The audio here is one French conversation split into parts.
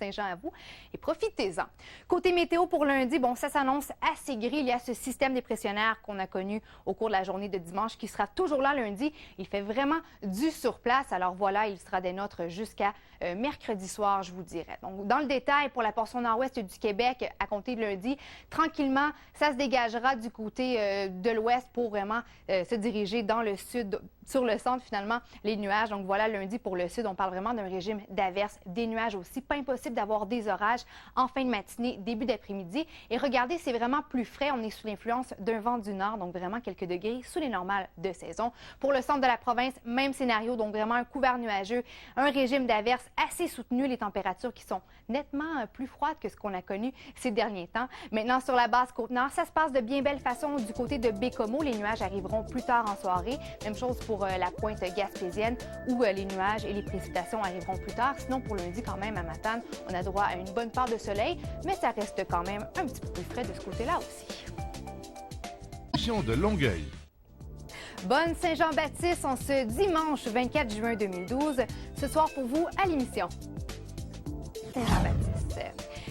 Saint-Jean à vous et profitez-en. Côté météo pour lundi, bon, ça s'annonce assez gris. Il y a ce système dépressionnaire qu'on a connu au cours de la journée de dimanche qui sera toujours là lundi. Il fait vraiment du surplace. Alors voilà, il sera des nôtres jusqu'à mercredi soir, je vous dirais. Donc, dans le détail, pour la portion nord-ouest du Québec, à compter de lundi, tranquillement, ça se dégagera du côté de l'ouest pour vraiment se diriger dans le sud, sur le centre, finalement, les nuages. Donc voilà, lundi pour le sud, on parle vraiment d'un régime d'averses, des nuages aussi. Pas impossible d'avoir des orages en fin de matinée, début d'après-midi. Et regardez, c'est vraiment plus frais. On est sous l'influence d'un vent du nord, donc vraiment quelques degrés sous les normales de saison. Pour le centre de la province, même scénario, donc vraiment un couvert nuageux, un régime d'averses assez soutenu, les températures qui sont nettement plus froides que ce qu'on a connu ces derniers temps. Maintenant, sur la basse Côte-Nord, ça se passe de bien belle façon du côté de Bécomo. Les nuages arriveront plus tard en soirée. Même chose pour la pointe gaspésienne où les nuages et les précipitations arriveront plus tard. Sinon, pour lundi, quand même, à Matane, on a droit à une bonne part de soleil, mais ça reste quand même un petit peu plus frais de ce côté-là aussi. De Longueuil. Bonne Saint-Jean-Baptiste en ce dimanche 24 juin 2012. Ce soir pour vous à l'émission Saint-Jean-Baptiste.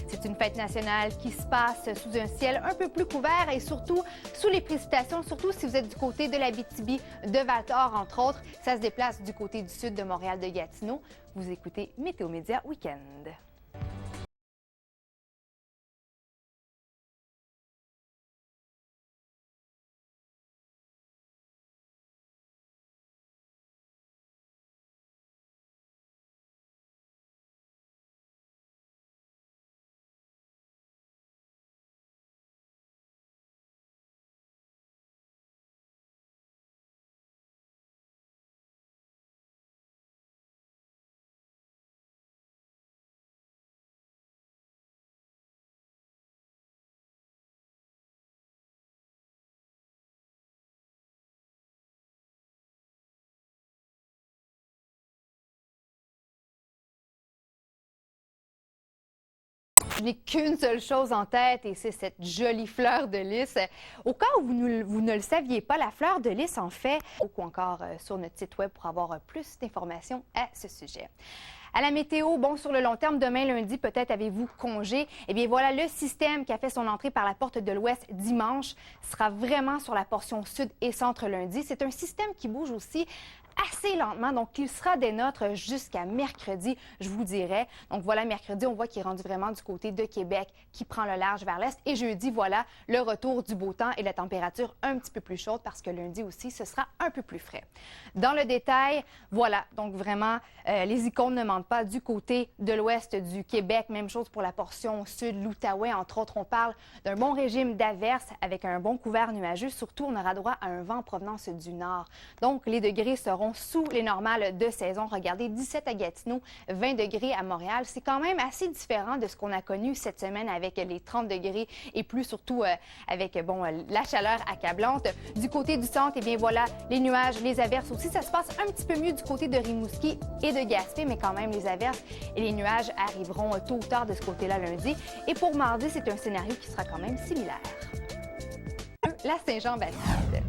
C'est une fête nationale qui se passe sous un ciel un peu plus couvert et surtout sous les précipitations, surtout si vous êtes du côté de l'Abitibi, de Val-d'Or, entre autres. Ça se déplace du côté du sud de Montréal, de Gatineau. Vous écoutez Météo Média Week-end. Je n'ai qu'une seule chose en tête et c'est cette jolie fleur de lys. Au cas où vous ne le saviez pas, la fleur de lys en fait, ou encore sur notre site web pour avoir plus d'informations à ce sujet. À la météo, bon, sur le long terme, demain, lundi, peut-être avez-vous congé. Eh bien, voilà, le système qui a fait son entrée par la porte de l'Ouest dimanche sera vraiment sur la portion sud et centre lundi. C'est un système qui bouge aussi assez lentement, donc il sera des nôtres jusqu'à mercredi, je vous dirais. Donc voilà, mercredi, on voit qu'il est rendu vraiment du côté de Québec, qui prend le large vers l'est. Et jeudi, voilà, le retour du beau temps et la température un petit peu plus chaude parce que lundi aussi, ce sera un peu plus frais. Dans le détail, voilà, donc vraiment, les icônes ne mentent pas du côté de l'ouest du Québec. Même chose pour la portion sud, l'Outaouais, entre autres. On parle d'un bon régime d'averses avec un bon couvert nuageux. Surtout, on aura droit à un vent en provenance du nord. Donc, les degrés seront sous les normales de saison. Regardez, 17 à Gatineau, 20 degrés à Montréal. C'est quand même assez différent de ce qu'on a connu cette semaine avec les 30 degrés et plus, surtout avec la chaleur accablante. Du côté du centre, eh bien voilà, les nuages, les averses aussi. Ça se passe un petit peu mieux du côté de Rimouski et de Gaspé, mais quand même, les averses et les nuages arriveront tôt ou tard de ce côté-là lundi. Et pour mardi, c'est un scénario qui sera quand même similaire. La Saint-Jean-Baptiste.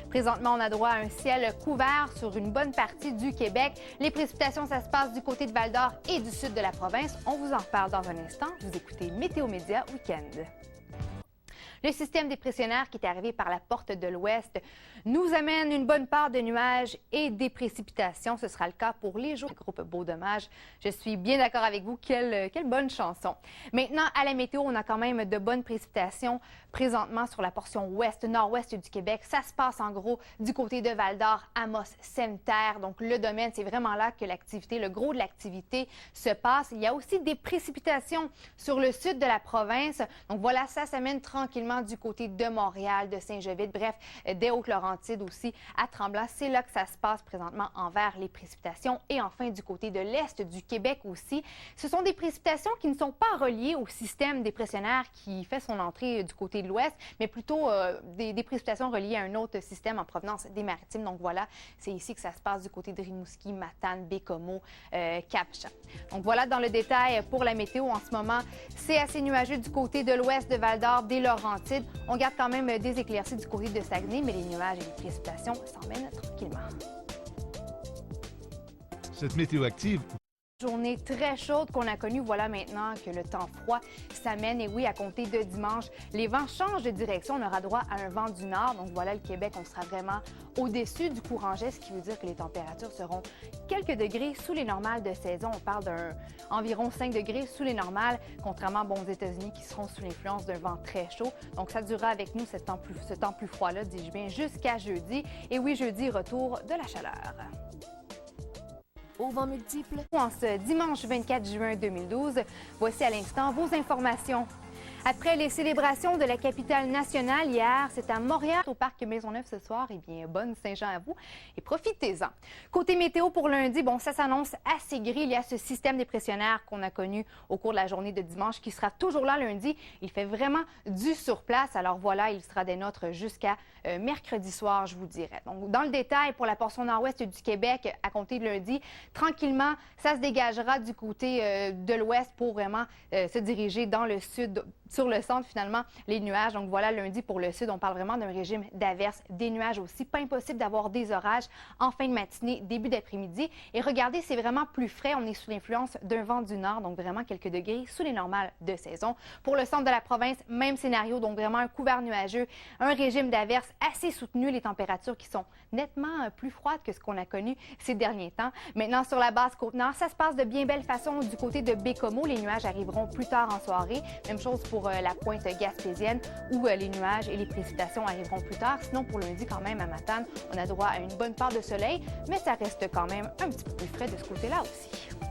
Présentement, on a droit à un ciel couvert sur une bonne partie du Québec. Les précipitations, ça se passe du côté de Val-d'Or et du sud de la province. On vous en reparle dans un instant. Vous écoutez Météo Média Week-end. Le système dépressionnaire qui est arrivé par la porte de l'Ouest nous amène une bonne part de nuages et des précipitations. Ce sera le cas pour les jours du groupe Beau Dommage. Je suis bien d'accord avec vous. Quelle bonne chanson. Maintenant, à la météo, on a quand même de bonnes précipitations présentement sur la portion ouest, nord-ouest du Québec. Ça se passe en gros du côté de Val-d'Or, Amos, Sainte-Terre. Donc, le domaine, c'est vraiment là que l'activité, le gros de l'activité se passe. Il y a aussi des précipitations sur le sud de la province. Donc, voilà, ça s'amène tranquillement du côté de Montréal, de Saint-Jovite, bref, des Hautes-Laurentides aussi à Tremblant. C'est là que ça se passe présentement envers les précipitations. Et enfin, du côté de l'est du Québec aussi. Ce sont des précipitations qui ne sont pas reliées au système dépressionnaire qui fait son entrée du côté de l'ouest, mais plutôt des précipitations reliées à un autre système en provenance des Maritimes. Donc voilà, c'est ici que ça se passe du côté de Rimouski, Matane, Bécomo, Cap-Chat. Donc voilà dans le détail pour la météo en ce moment. C'est assez nuageux du côté de l'ouest de Val-d'Or, des Laurentides. On garde quand même des éclaircies du côté de Saguenay, mais les nuages et les précipitations s'emmènent tranquillement. Cette météo active Journée très chaude qu'on a connue, voilà maintenant que le temps froid s'amène. Et oui, à compter de dimanche, les vents changent de direction. On aura droit à un vent du nord. Donc voilà, le Québec, on sera vraiment au-dessus du courant jet, ce qui veut dire que les températures seront quelques degrés sous les normales de saison. On parle d'environ 5 degrés sous les normales, contrairement aux États-Unis qui seront sous l'influence d'un vent très chaud. Donc ça durera avec nous ce temps plus froid-là, dis-je bien, jusqu'à jeudi. Et oui, jeudi, retour de la chaleur. Au vent multiple. En ce dimanche 24 juin 2012, voici à l'instant vos informations. Après les célébrations de la capitale nationale hier, c'est à Montréal, au parc Maisonneuve ce soir. Eh bien, bonne Saint-Jean à vous et profitez-en. Côté météo pour lundi, bon, ça s'annonce assez gris. Il y a ce système dépressionnaire qu'on a connu au cours de la journée de dimanche qui sera toujours là lundi. Il fait vraiment du surplace. Alors voilà, il sera des nôtres jusqu'à mercredi soir, je vous dirais. Donc, dans le détail, pour la portion nord-ouest du Québec, à compter de lundi, tranquillement, ça se dégagera du côté de l'ouest pour vraiment se diriger dans le sud, sur le centre, finalement, les nuages. Donc voilà, lundi pour le sud, on parle vraiment d'un régime d'averses, des nuages aussi. Pas impossible d'avoir des orages en fin de matinée, début d'après-midi. Et regardez, c'est vraiment plus frais. On est sous l'influence d'un vent du nord, donc vraiment quelques degrés sous les normales de saison. Pour le centre de la province, même scénario, donc vraiment un couvert nuageux, un régime d'averses assez soutenu, les températures qui sont nettement plus froides que ce qu'on a connu ces derniers temps. Maintenant, sur la basse Côte-Nord, ça se passe de bien belle façon du côté de Bécomo. Les nuages arriveront plus tard en soirée. Même chose pour la pointe gaspésienne où les nuages et les précipitations arriveront plus tard. Sinon, pour lundi, quand même, à Matane, on a droit à une bonne part de soleil, mais ça reste quand même un petit peu plus frais de ce côté-là aussi.